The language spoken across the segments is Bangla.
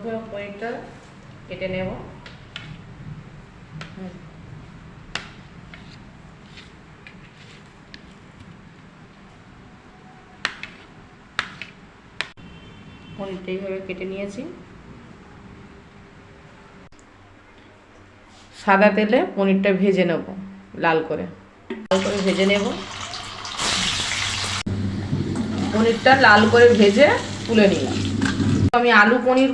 প্রথমে পনিরটা কেটে নেব। পনিরটা এইভাবে কেটে নিয়েছি। সাদা তেলে পনিরটা ভেজে নেব, লাল করে ভেজে নেব। পনিরটা লাল করে ভেজে তুলে নিলাম। আমি আলু পনির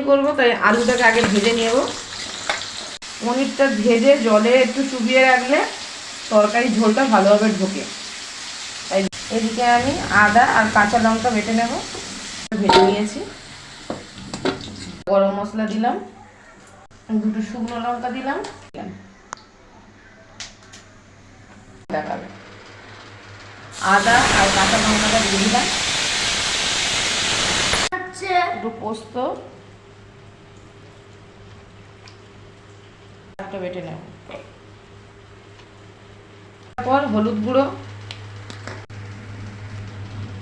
করব, তাই আলুটাকে আগে ভেজে নেব। পনিরটা ভেজে জলে একটু চুবিয়ে রাখলে তরকারি ঝোলটা ভালোভাবে ঢোকে। তাই এদিকে আমি আদা আর কাঁচা লঙ্কা বেটে নেব, ভেজে নিয়েছি। গরম মশলা দিলাম, দুটো শুকনো লঙ্কা দিলাম, আদা আর কাঁচা লঙ্কাটা দিয়ে দিলাম, একটু পোস্ত বেটে নেব। তারপর হলুদ গুঁড়ো,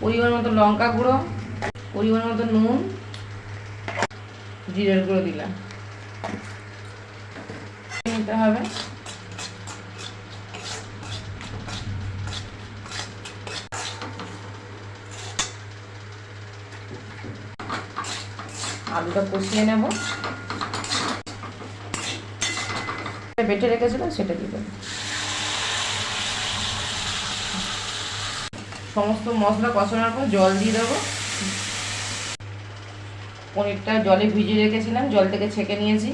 পরিমাণ মতো লঙ্কা গুঁড়ো, পরিমাণ মতো নুন, জিরের গুঁড়ো দিলাম। নিতে হবে। আলুটা কষিয়ে নেব। বেটে রেখেছিলাম সেটা দিয়ে দেবো। সমস্ত মশলা কষানোর পর জল দিয়ে দেবো। পনিরটা জলে ভিজিয়ে রেখেছিলাম, জল থেকে ছেঁকে নিয়েছি।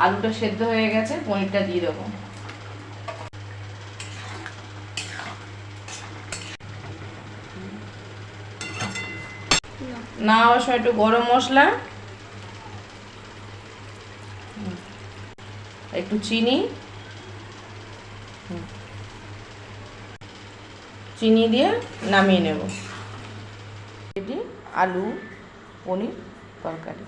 আলুটা সেদ্ধ হয়ে গেছে, পনিরটা দিয়ে দেবো। না অবশ্য একটু গরম মশলা, একটু চিনি দিয়ে নামিয়ে নেব। এটি আলু পনির তরকারি।